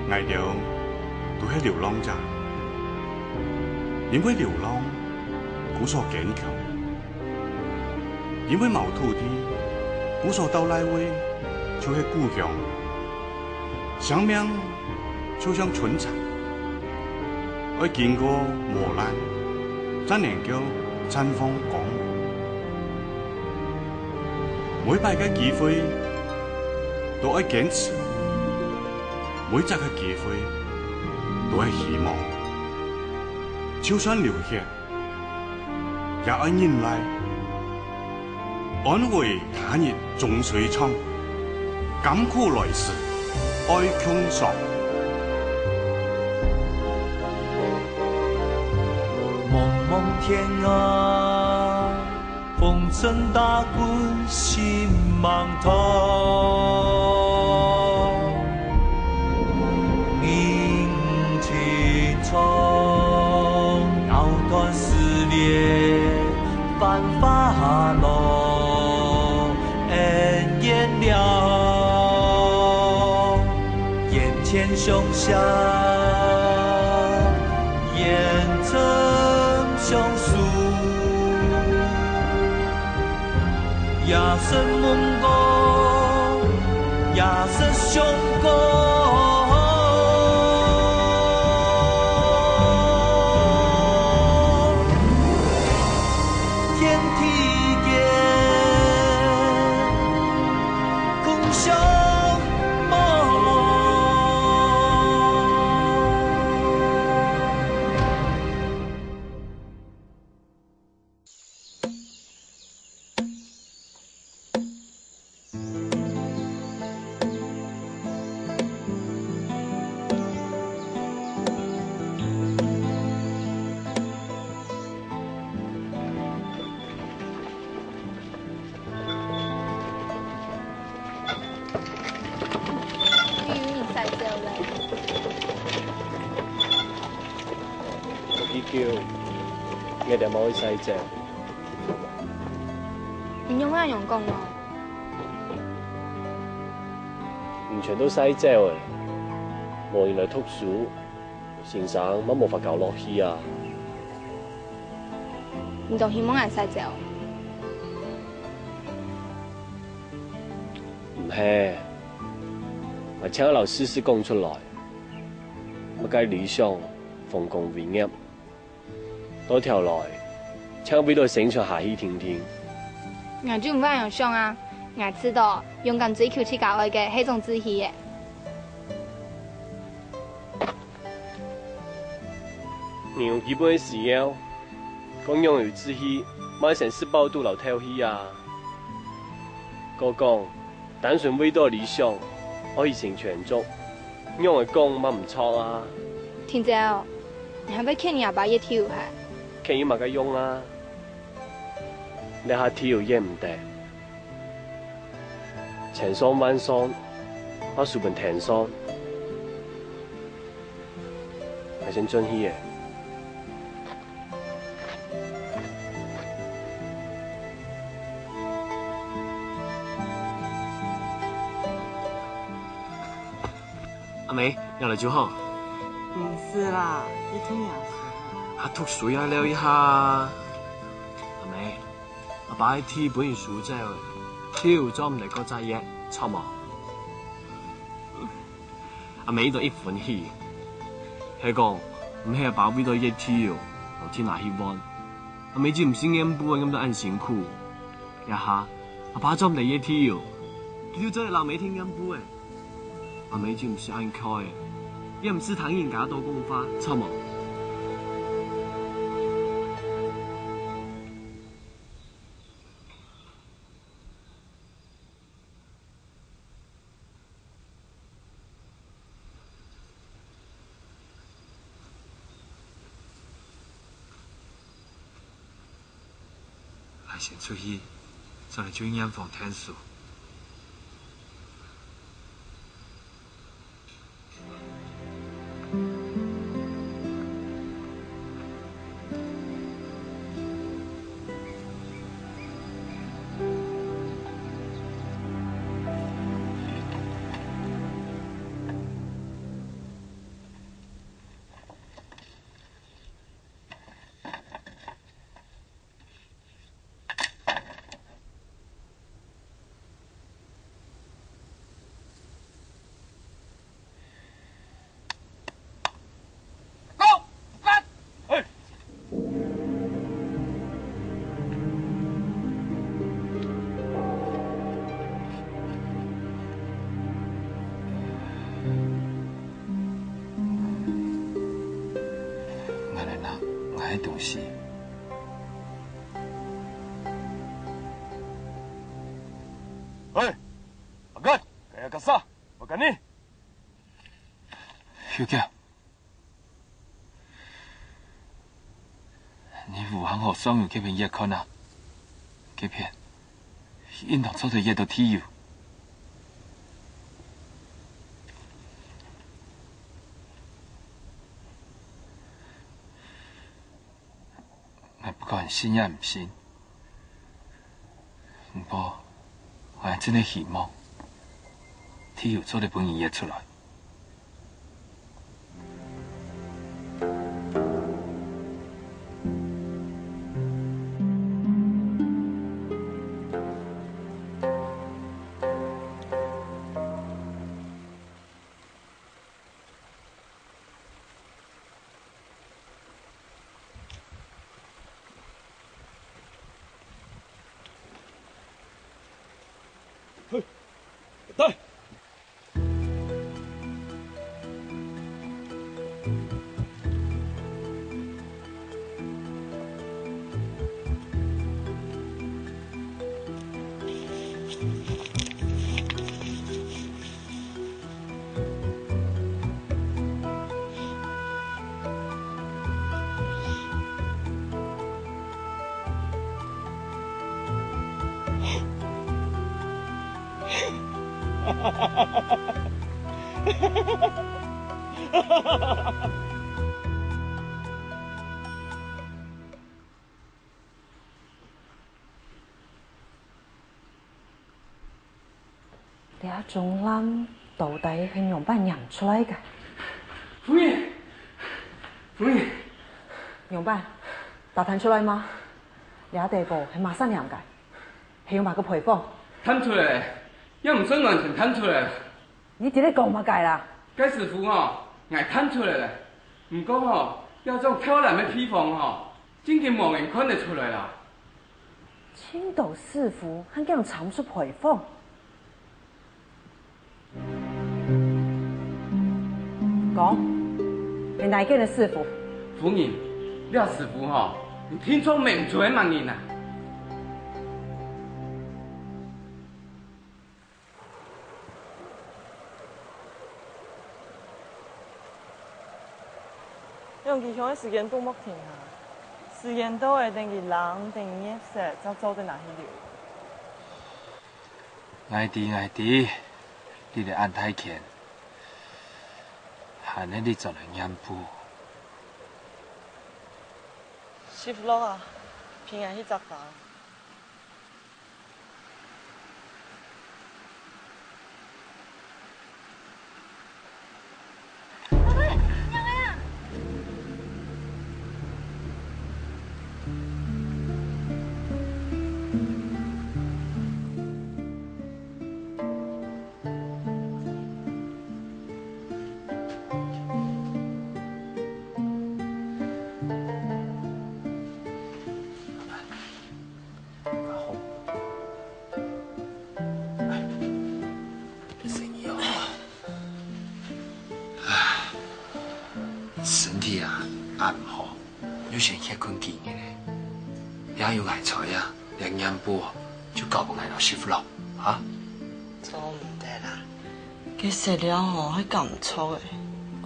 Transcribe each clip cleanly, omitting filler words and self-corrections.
挨着都是流浪者，因为流浪故所坚强，因为冇土地，故所到来位就是故乡，生命就像春蚕，要经过磨难，才能够绽放光芒。每摆嘅机会都要坚持，每只嘅机会都系希望。就算流血，也要忍耐，安慰他日总水长，甘苦来时爱强爽。蒙蒙天啊，风尘打滚心茫通，明情从藕断丝连繁华落，恩怨了，眼前凶相，眼成凶数。也是梦过，也是凶过。天地间，共相梦。叫，你哋冇去洗只，唔用乜用功咯？唔全都洗只嘅，無原來讀書，先生乜冇法搞落去啊？你就希望人洗只？唔係，我請老師師講出來，我嘅理想奉公為業。多條來，請俾到醒場下去聽聽。我就唔翻樣想啊！我知道勇敢追求自家愛嘅係種志氣嘅。你基本需要，講擁有志氣，買成400度樓跳起啊！個講單純為到理想，可以成全足，用嚟講乜唔錯啊！聽者哦，你係咪見你阿爸一跳係？企嘛嘅用啊！你下跳也唔得，千山萬山，我樹本田山，係先進去嘅。阿美，又嚟就好。没事啦，一天两次。啊，讀書也聊一下。阿美，阿爸喺天本完暑啫，跳咗唔嚟個仔嘢，錯冇？阿美就一歡喜，係講唔係阿爸為到一跳，就天拿希望。阿美就唔先咁搬咁多人辛苦，一下阿爸就唔嚟一跳，跳咗嚟鬧美天咁搬。阿美就唔是按開，也唔是唐人家多功法，錯冇？先出去，再嚟轉間房聽書。迄东西。喂，阿哥，给我个啥？我跟你。小姐，你武行学双用这片叶看啊，这片，因同做的叶都体有。我不管信也唔信，不过我真的希望体有做的本事叶出来。对。你阿中咱到底係用辦釀出來嘅？夫人，夫人，用辦打探出來嗎？你阿地步係馬上釀嘅，係用埋個配方。探出來，也唔算完全探出來。你伫咧講乜計啦？該師傅我探出來了，唔過要種挑染的配方真嘅冇人看得出來啦。青島師傅肯叫人產出配方。講，你哪間的師傅？夫人，廖師傅你聽錯名嘴嘛你啊？用技巧的時間都冇停啊！時間都係定佢冷定熱食，就做得哪去了？愛弟，你得按太強，限你做人演步。師傅佬啊，平安去執房。身體啊，也唔好，有時歇困幾日咧，也有愛財啊，兩眼部就搞唔挨到師傅咯，嚇？做唔得啦，佢食了係咁粗嘅，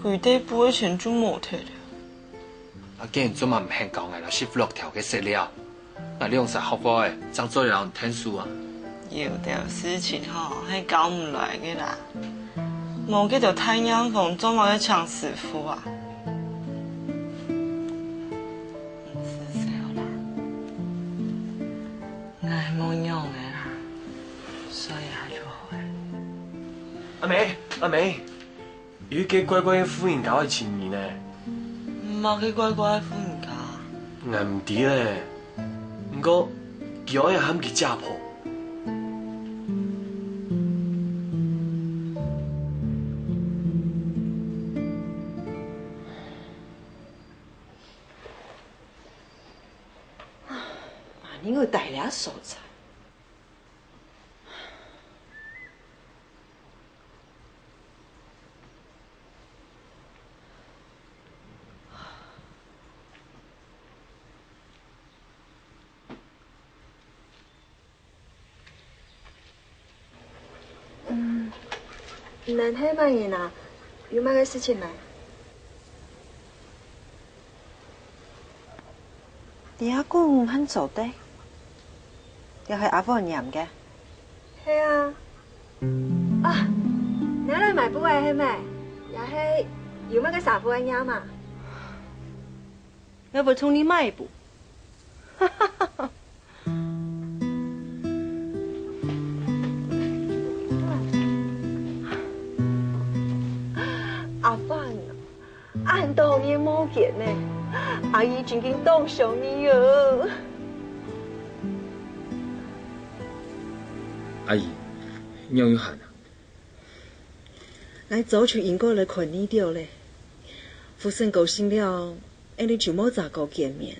佢哋補嘅錢就冇退了。啊，既然做嘛唔肯搞挨到師傅落條嘅食了，那你用啥學法嘅，爭做人聽書啊？有條事情係搞唔來嘅啦，冇嗰條太陽風做乜要搶師傅啊？阿妹，有個乖乖嘅夫人搞係前面呢？唔係佢乖乖夫人家。我唔知咧，不過佢可以喊佢家婆。你個大俩手仔。能黑半年啊？有乜嘅事情没？你阿公肯做的，又係阿芳人嘅。係啊。啊，你嚟買杯係咪？又係有乜嘅衫褲啱嘛？要不同你買一部？阿芳，俺多年冇見呢，阿姨真經當上你喲。阿姨，尿有汗啊！我早就應該嚟看你掉咧，父親高興了，俺哋就冇再過見面。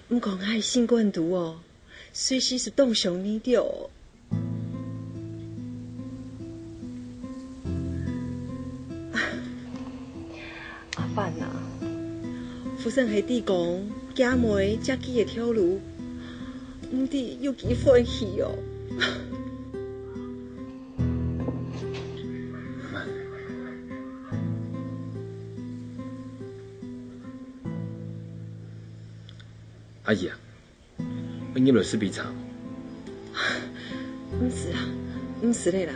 唔過我新冠毒哦，隨時是當上你掉。阿凡啊，父親喺啲講，家妹家己嘅條路，唔知有幾歡喜哦。阿姨啊，我入來試杯茶。唔是啦，唔是咧啦。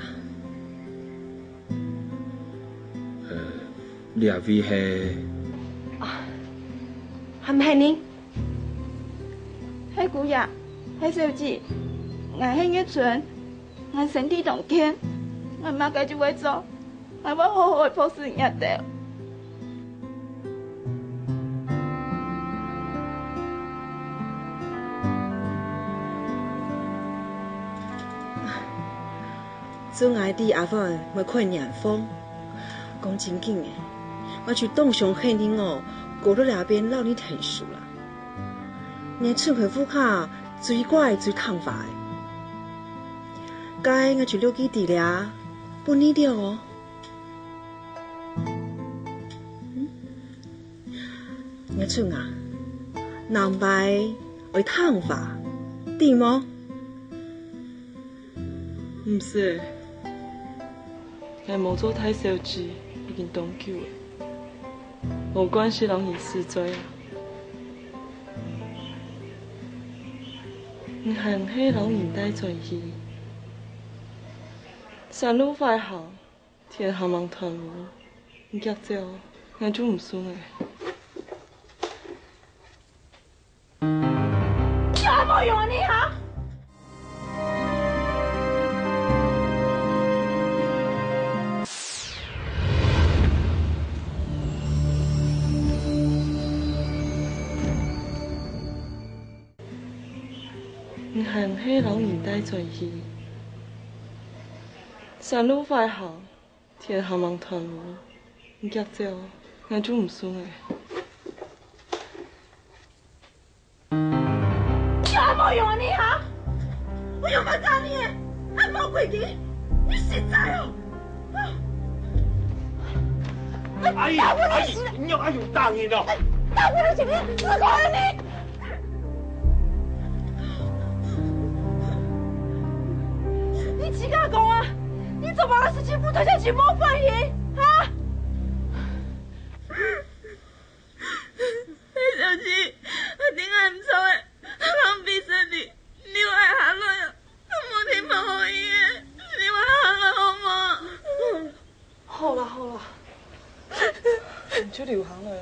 你阿位係？係唔係你？係姑爺，係小姐，我係月春，我身體痛輕，我媽繼續會做，我要好好服侍人哋。做愛弟阿芳咪看年風，講正經嘅，我就當上肯定哦，過到那邊老你睇書啦。你春回婦卡最乖最聽話嘅，該我就留幾啲啦，不你掉哦。我春啊，南白會聽話，對麼？唔是。我冇做太小子，已經當久了，冇關係，人已死罪啊！你係唔係人現代轉移？山路快行，天下茫團路，你夾走，我就唔信嘅。有冇用啊你嚇？你係唔係人現代轉移？山路快行，天下茫團路，你夾走，我就唔信嘅。有冇用啊你嚇？我有冇打你？我冇規矩，你實在哦！阿姨，你要阿勇打你了！打我的前面，死狗了你！你自家講啊！你做乜嘅事情不對下去冇反應啊？小姐，我點解唔錯嘅？我俾實你話下來啊！我冇聽冇可以嘅，你話下來好嗎？好啦好啦，唔出條行嚟啦。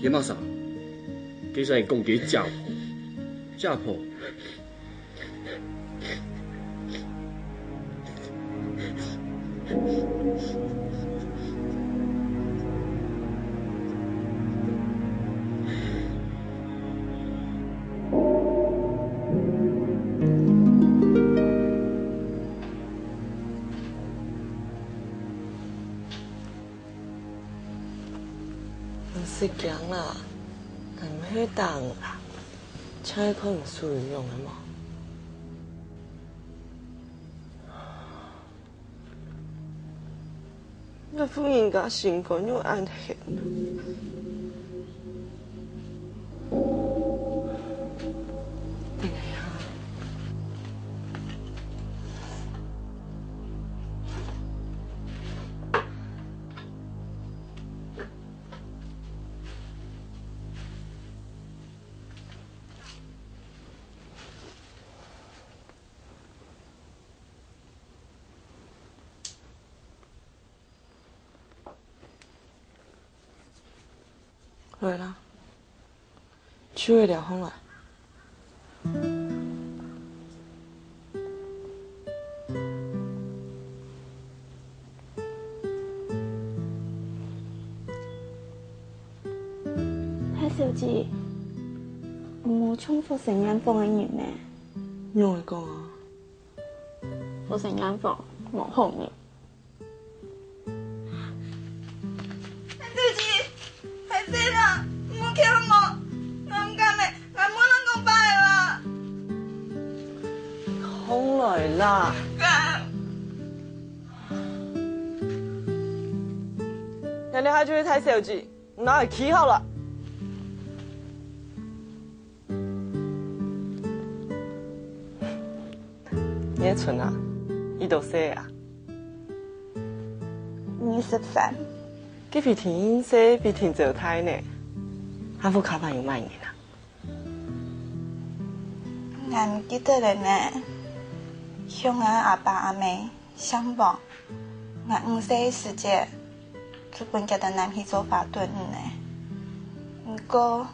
野馬嫂，基上係供給家婆，家婆。唔是强啦，但唔许当啦，才可能属于用的嘛。那妇人家成功又安黑。定係啊！来啦，去会聊风来。睇小姐，冇衝福成間房嘅人呢？用嚟講啊，福成間房冇好人。来啦！人哋還就去睇手機，哪係起好了？你蠢啊？你都識啊？你食飯？佢比天色比天早睇呢，阿副卡板有賣嘢啦。我唔記得了呢。向俺阿爸阿妹相望，俺5歲時節，佢本家的男去做法頓呢。不過，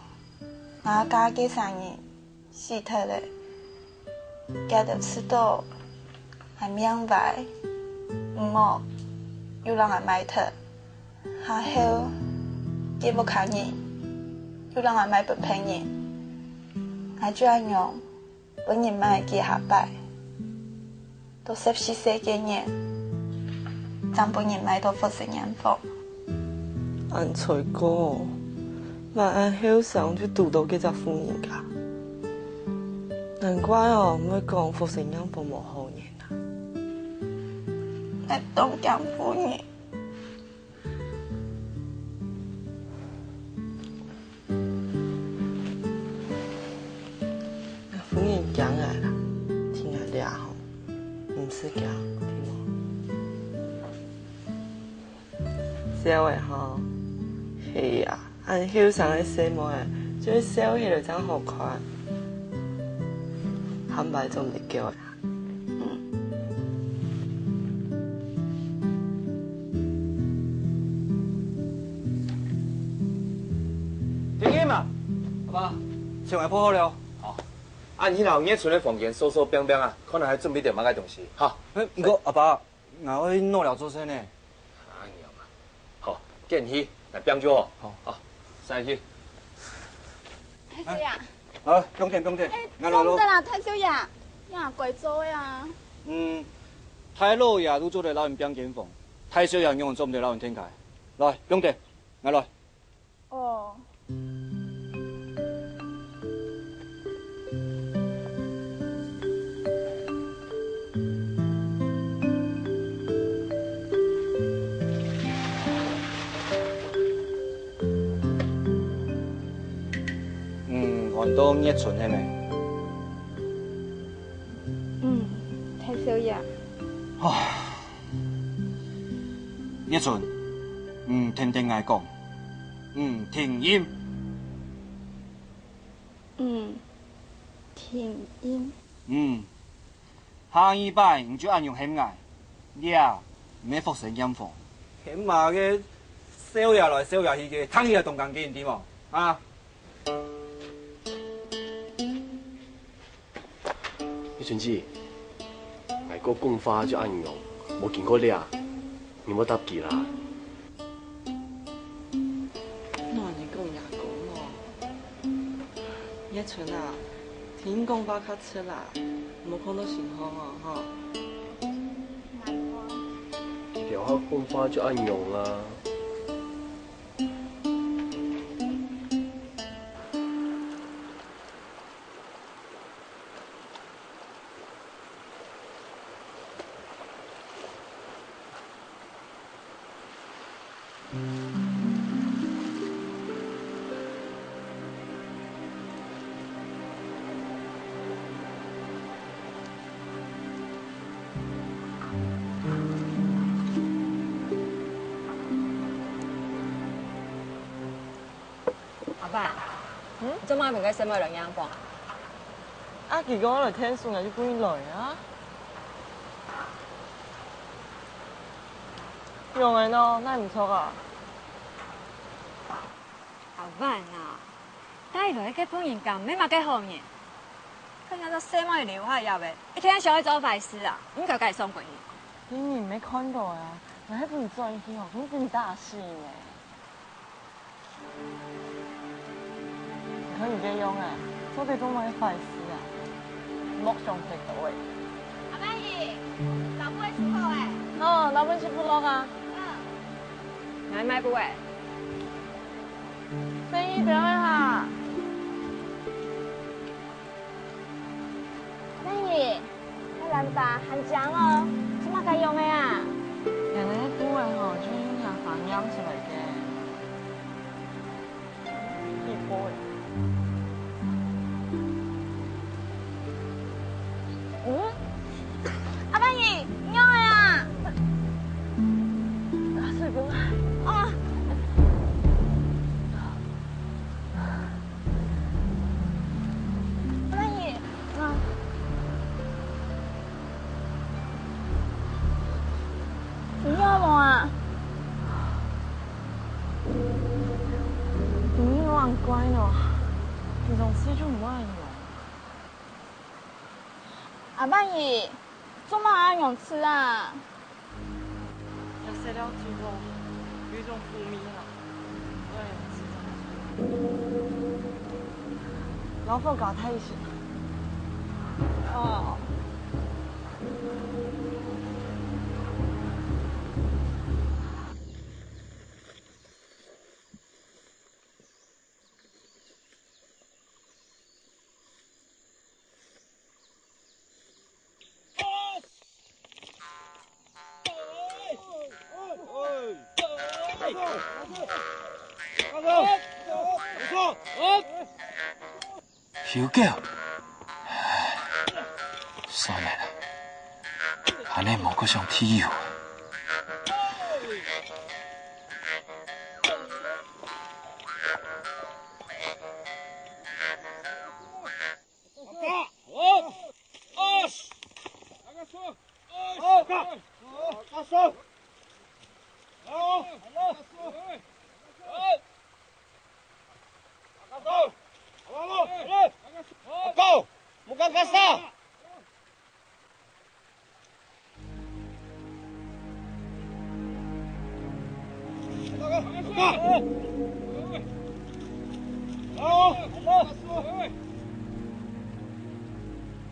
俺家嘅生意死透了，家就知道，還明白，冇又讓俺買特，然後給不看人，又讓俺買本便宜，俺就按用本人買給下擺。到14歲嘅年，咱本人買到福成人房。按才哥，萬按後生就讀到幾隻婦人家，難怪哦，唔會講福成人房冇好人啊。係當講婦人。婦人講來啦，聽下倆吼。唔是講，小的吼，係啊，按後生的細妹，就是小迄就真好看，喊白做唔叫的。婷婷嘛，阿爸，先來鋪好了。按迄老葉村的房間收收冰冰啊，可能還準備點乜個東西。好，不過阿爸，我去弄了做生呢。啊娘啊，好，見去來冰就好。好，上去。太少爺。好，不用緊，我來咯。得啦，太少爺，呀，貴州呀。太老爺都做得老人冰間房，太少爺用做唔得老人天台。來，不用緊，我來。哦。看到葉村係咪？太少爺。葉村，聽聽我講，停音。停音。下一擺你就按用險愛，你啊，唔要服成音房。險嘛嘅，少爺來少爺去嘅，ทั้ง日動感機點喎？啊！葉順之，捱過公花就按用，冇見過你啊，你冇答記啦。那你跟我講咯，葉村啊，天公把卡出啦，冇看到情況啊，哈。條黑公花就按用啦。阿爸，做乜唔該使咪兩樣房？阿傑講我嚟聽數，我就搬來啊。用嘅咯，那唔錯啊。阿爸啊，帶來嘅朋友咁咩嘛嘅好嘢，佢有個細妹留下入嘅，一天想去做壞事啊，唔夠計送過去。你沒看過呀？我還不如做一天哦，咁件大事呢。佢唔記用啊，我哋都冇壞事啊，莫上食到誒。阿媽姨，老婆係師傅誒。哦，老闆師傅落啊。買買不誒？生意點啊？阿媽姨，你蘭爸很正哦，做乜計用嘅啊？人哋一般係學專下反音出嚟嘅，結果。阿媽姨，唔用啊！水公啊！哦。阿媽姨，唔用啊！你我很乖呢，你總是就唔愛用。阿媽姨，做乜愛用吃啊？有食了之後，有一種負面啊，我也不知道。老婆搞太險。哦。小狗，算了啦，安尼莫阁上天佑。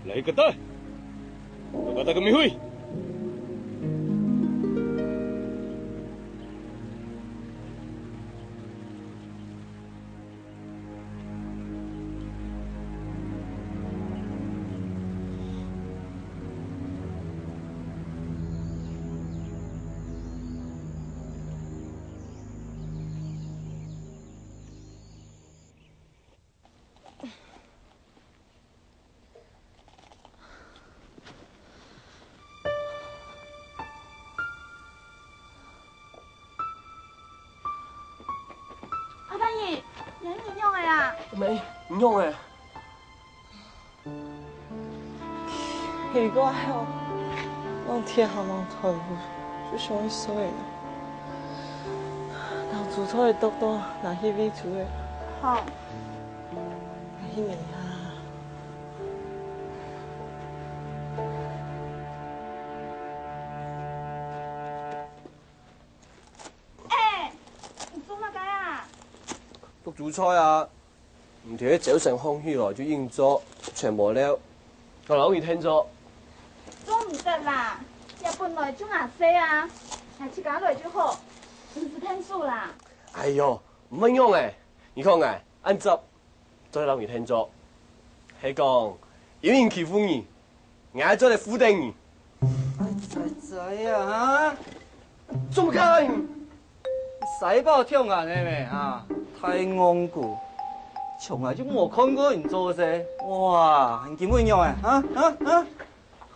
来个蛋，我把它给灭毁。阿爸姨，人唔用嘅啦。沒，唔用誒。奇怪哦，望天下望台就想去睡啦。然後煮出嚟多多，拿去煨煮嘅。好。拿去味啊。讀煮菜啊，唔條早晨空起來就應咗，全無了，我留意聽咗。做唔得啦，日本來做牙西啊，下次搞來就好，唔是聽數啦。哎呦，唔乜用誒，你看誒，按執再留意聽咗，係講有人欺負你，我再嚟負定你。仔仔啊嚇，做乜塞爆跳眼的咩啊？太憨固，从来就冇看过人做噻。哇，你根本样诶，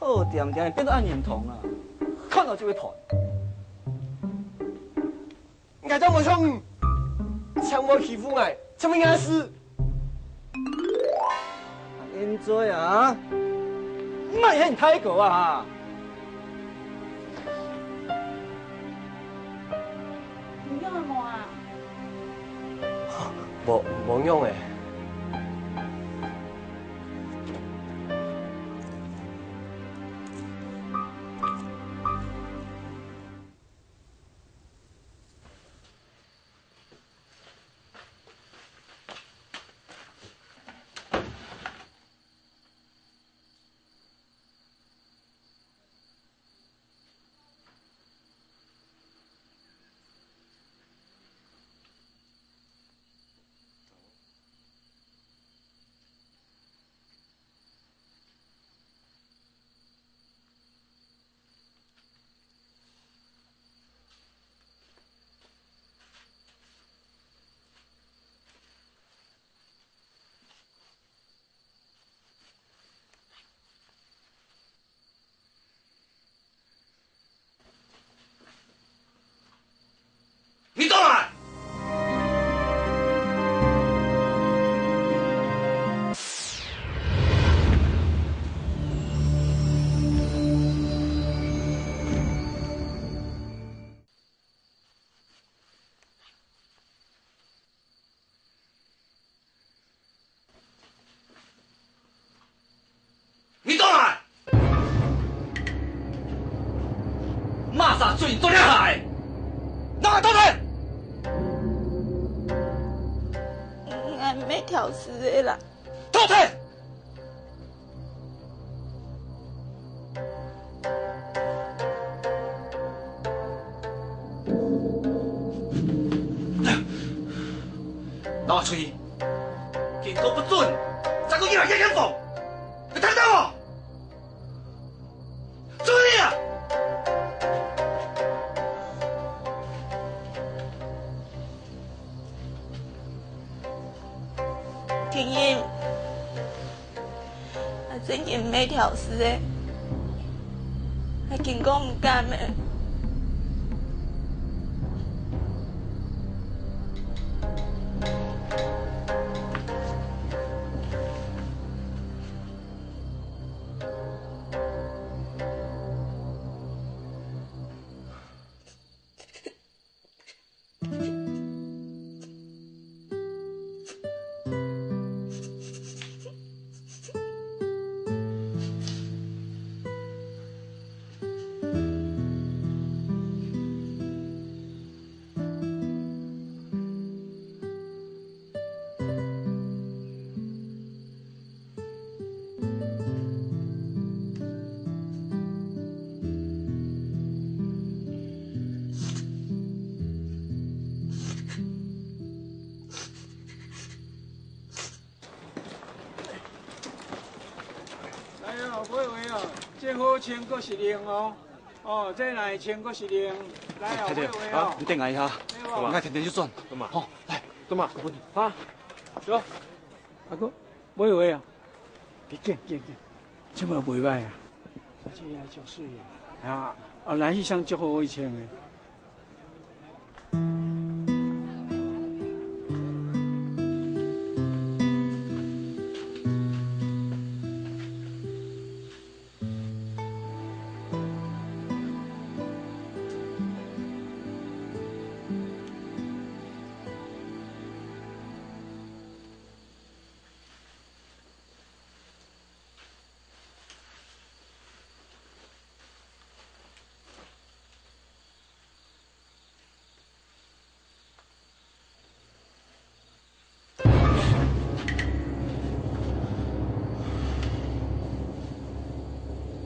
好点点变得按认同啊，看到就会团。我怎么冲？抢我欺负我，什么意思？认罪啊！卖很太过啊！唔用冇啊？冇用诶。你过来！你过来！马上追昨天海，那到底？俺没挑食的啦。倒退！拿出去，警告不准，再给我一来烟风，你听到我？注意啊！天英，我真嘅没挑食的，还警告唔敢的。买位哦，这好千个是零哦，哦，这来千个是零，来哦，买位哦。你等我一下，我天天就转。干嘛？好，来，干嘛？啊，走，阿哥，买位啊，见，这么袂歹啊，这也足水啊，啊，咱迄双足好以穿的。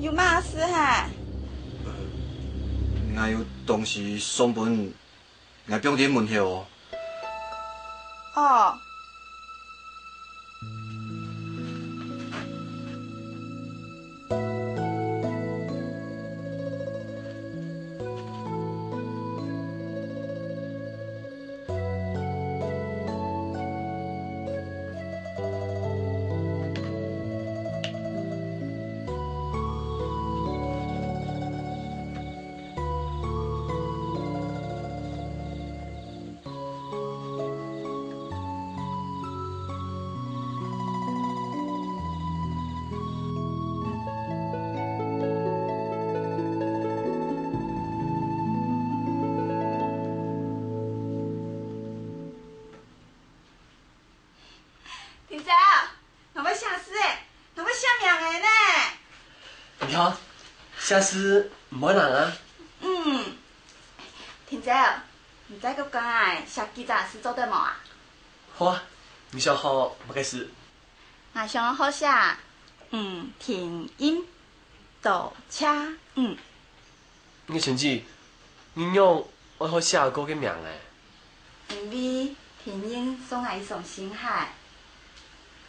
有嘛事哈？我有东西送本，我不用点问候哦。哦。涛，下次唔好人啊。婷姐，唔知佮讲爱写记杂诗做对无啊？好啊，你想好要开始？我想好写，停音，倒车，你个成绩，你用我好写歌嘅名诶。因为停音送我一双心海，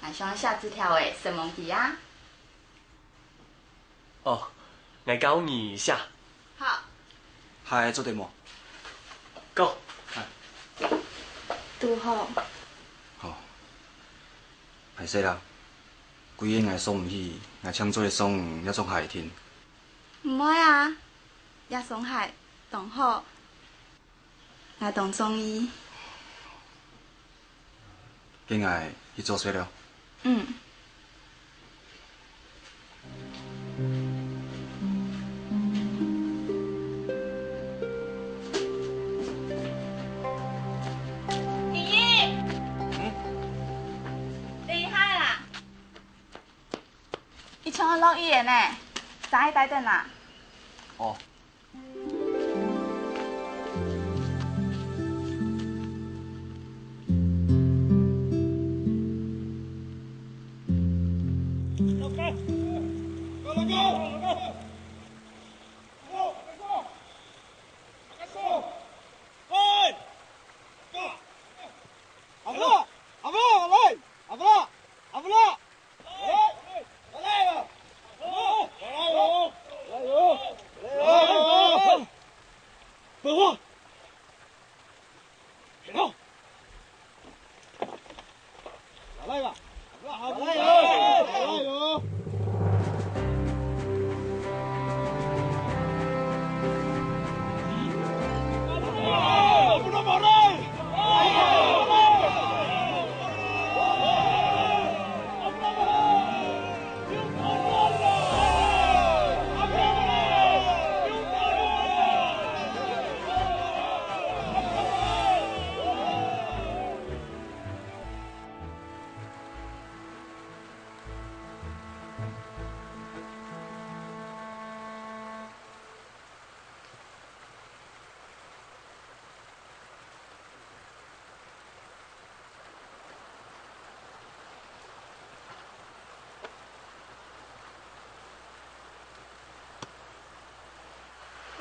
我想写纸条诶神梦记啊。哦，我教你写。好。嗨，做对无？ Go。拄好。好。歹势啦，规个爱爽唔起，爱唱做爽也总还会听。唔会啊，也爽海同好，我同中意。紧爱去做水了。伊像我录音的呢，咋会带转啊？哦。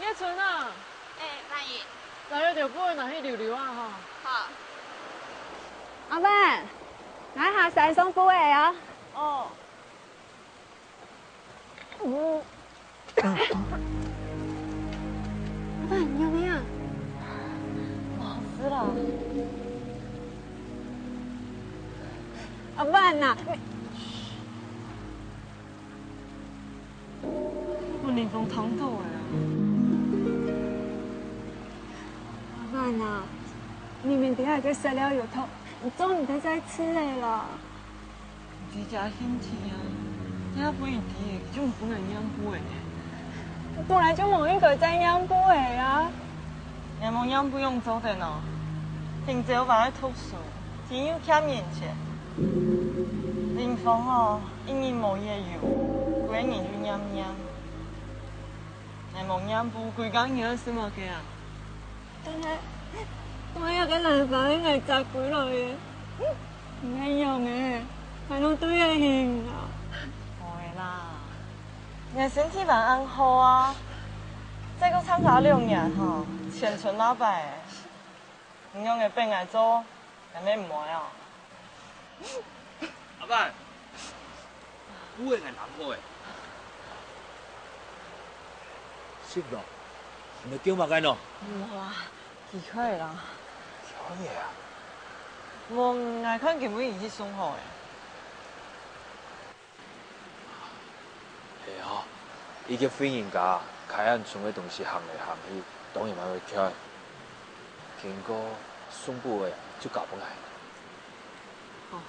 叶春啊，兰姨，来了就不会拿去溜溜啊吼。好。阿伯，我下山送补的啊。哦。阿伯，你有没有？不好吃了。阿伯呐，我连风烫到的啊。阿伯呐，明明底下个饲料有头，你中午才在吃的啦。你家身体啊，你阿本地就唔能养补的。本来就冇应该在养补的啊。你冇养补用做的呢？平时我还在读书，天又欠面钱。林峰哦，一年冇嘢用，几年就养养。你冇养补，规工要什么嘅啊？但系我有个男朋友係摘鬼來嘅，唔一樣嘅，係我對佢興啊。會啦，你身體還安好啊？再個參加2年吼，前程老白，唔用嘅變愛做，人哋唔會啊。阿伯，我係男婆嘅。識咯，你叫乜嘅喏？哇，幾塊啦！乜嘢啊？我唔係看見每年去送貨嘅。係啊，伊個飛人家開眼送嘅東西行嚟行去，當然咪會挑。經過送補嘅就搞不來。哦，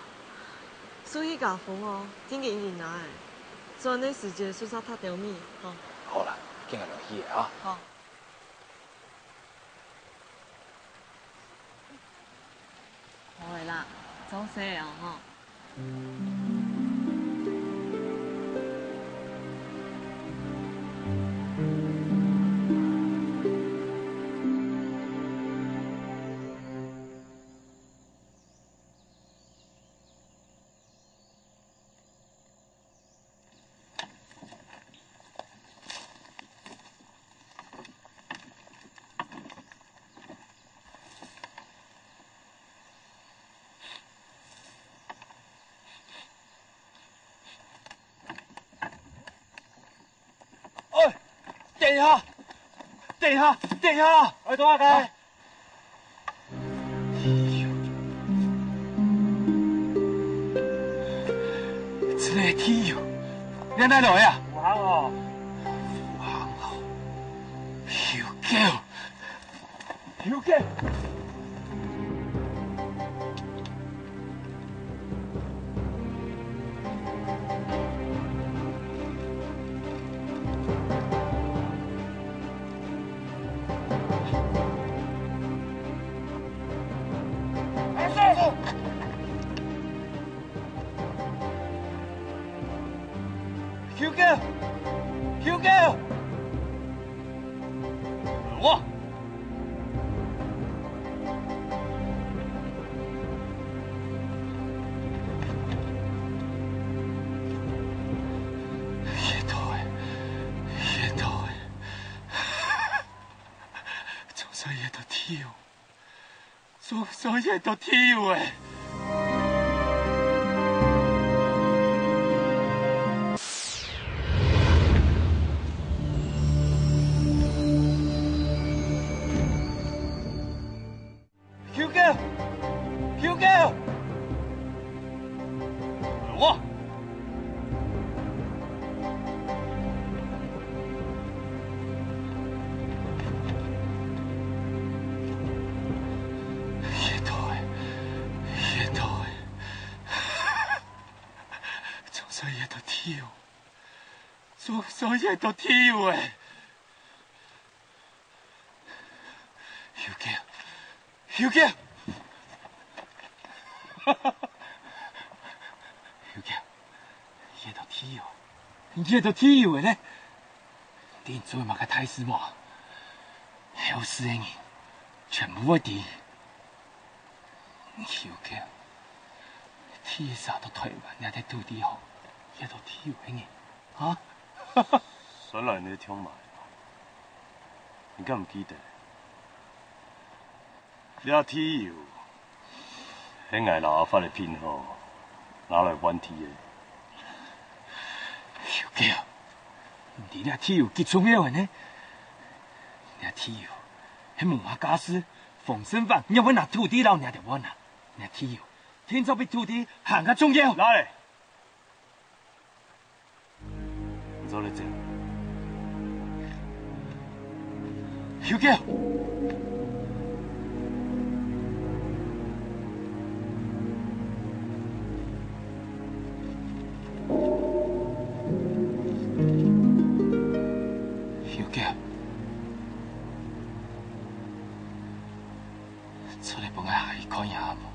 所以搞風哦，今年年來，做呢時節出曬太條米，吼。好啦，今日落去啊。好。會啦，走勢啊，吼。等一下，等一下，等一下，耳朵阿开。这个天佑，你哪来啊？武行哦。武行哦。休假。休假！我。野头诶，总算野到天佑，总算野到天佑诶。我。野头诶，总算野到天佑，总算野到天佑诶。休假！野到天佑诶咧，你做嘛个太师无？后事的人全部会知。休假，天啥都退完，你在土地后，野到天佑的人，啊？原来你听埋，你敢唔记得？了天佑，迄个老阿发的聘号，拿来还天的。休假，你俩天佑极重要的呢。俩天佑，迄木马家私、奉身法，要阮拿土地老娘的阮啊。俩天佑，天朝比土地行较重要。来，唔做你这。休假。出来帮我下伊看一下无？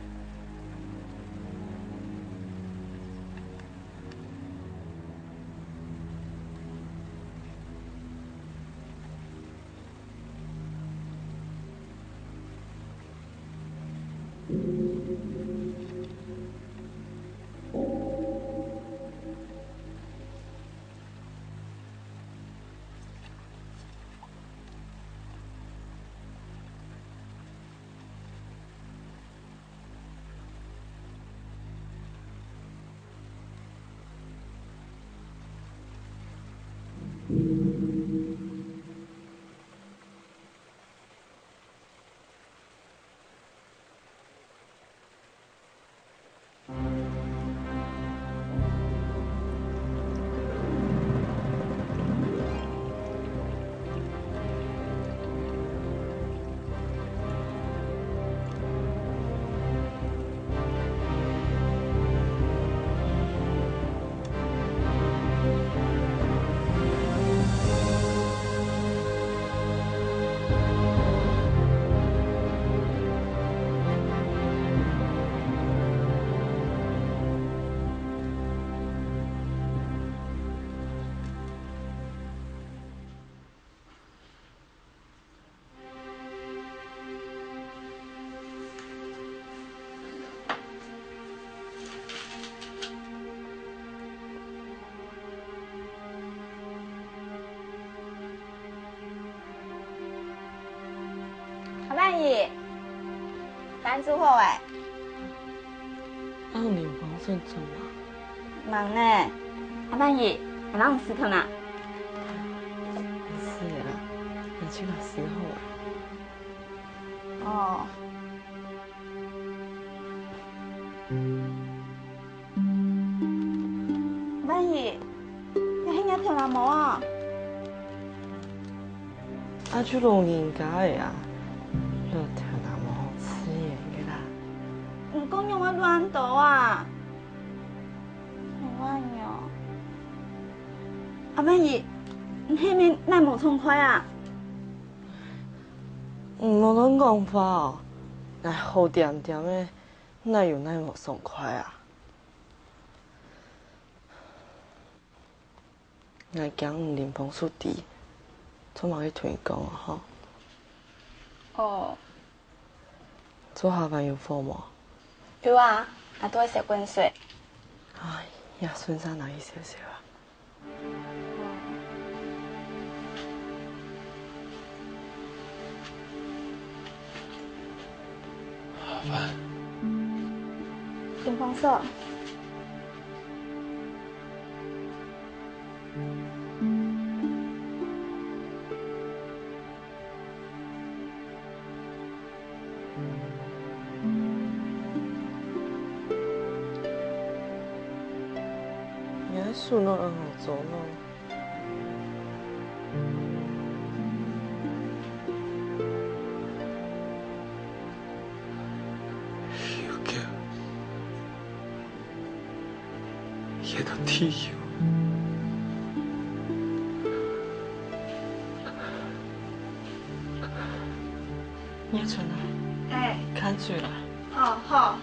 阿曼姨，单子好诶。阿你忙算做啊？忙呢。阿曼姨，还让我死疼啊？是啦。这个时候。哦。万姨，你迄日听阿毛啊？啊，就老人家的啊，要听阿毛好吃盐的啦。唔讲用我乱倒啊！万姨哦，阿万姨，你迄面奈无痛快啊？无拢讲法哦，奈好点点的，奈有奈无爽快啊。奈讲唔啉碰树地，做嘛去推讲啊吼？哦。做下班有课无？有啊，啊都会写滚水。哎呀，孙生哪一少少啊？下班。电风扇。树弄很好做咯。有个，也都天有。叶春啊，哎，看水了。好好。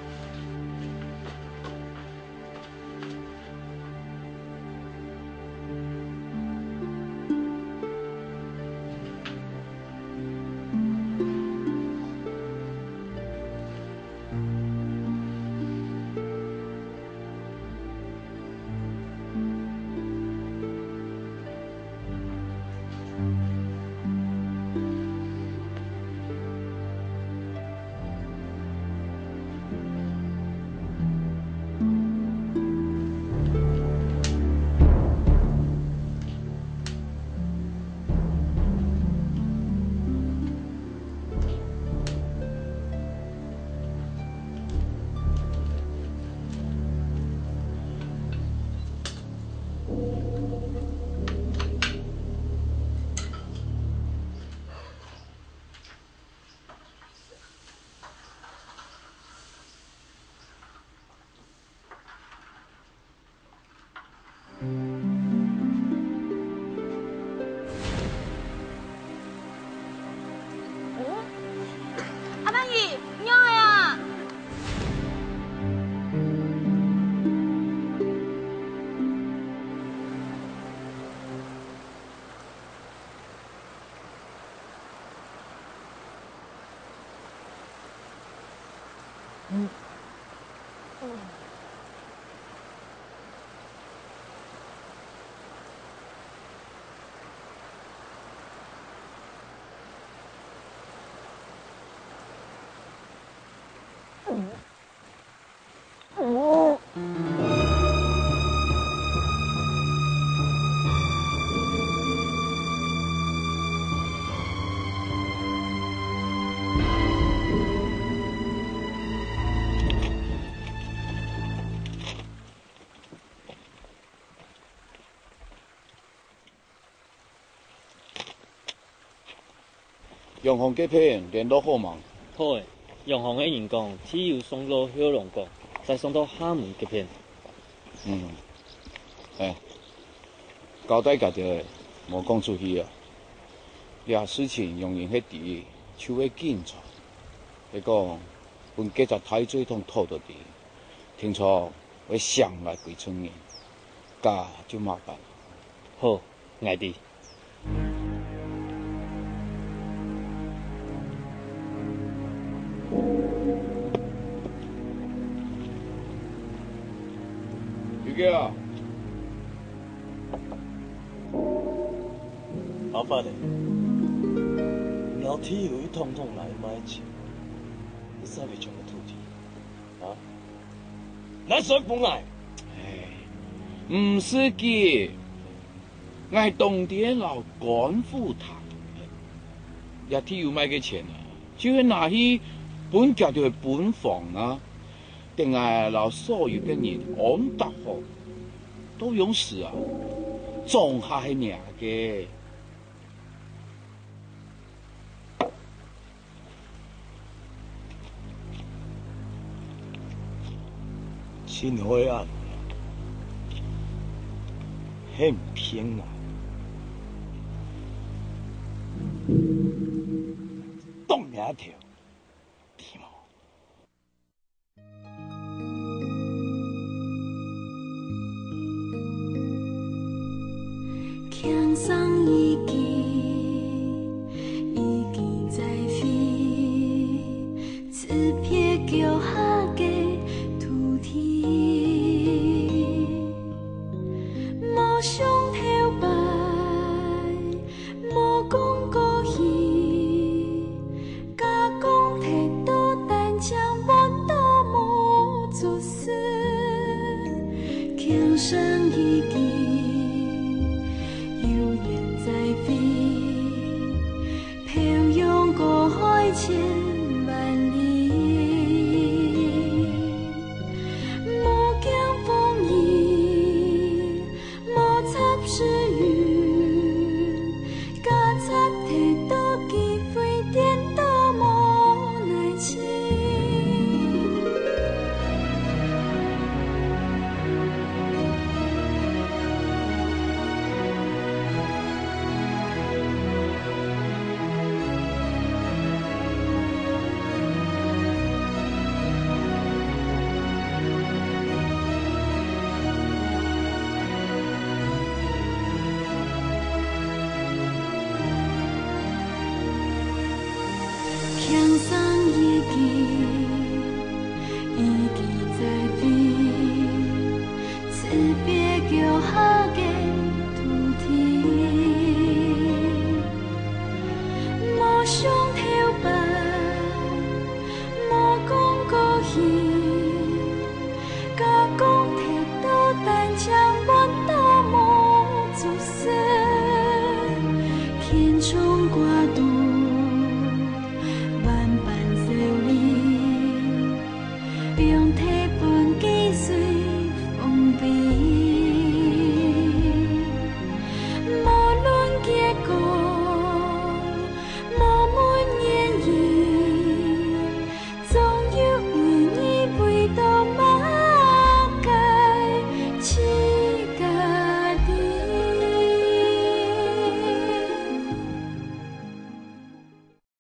阿曼姨，鸟的啊！杨洪这片联络好吗？好诶，杨洪的人讲，只有送到小龙岗，再送到厦门这片。交代家己，莫讲出去啊！俩事情容易迄伫手会紧做，迄讲本警察太水通拖到底，听说会上来几村人，家就麻烦。好，爱弟。有个。麻烦嘞，老天有一通通来买钱，你啥会种个土地？啊？咱说本来，唔是嘅，我系当地老干部谈嘅，也体有卖个钱啊，就是拿去本家就会本房啊，定係留所有嘅人安達好，都用死啊，種下係命嘅。真灰暗，很偏啊，冻命条。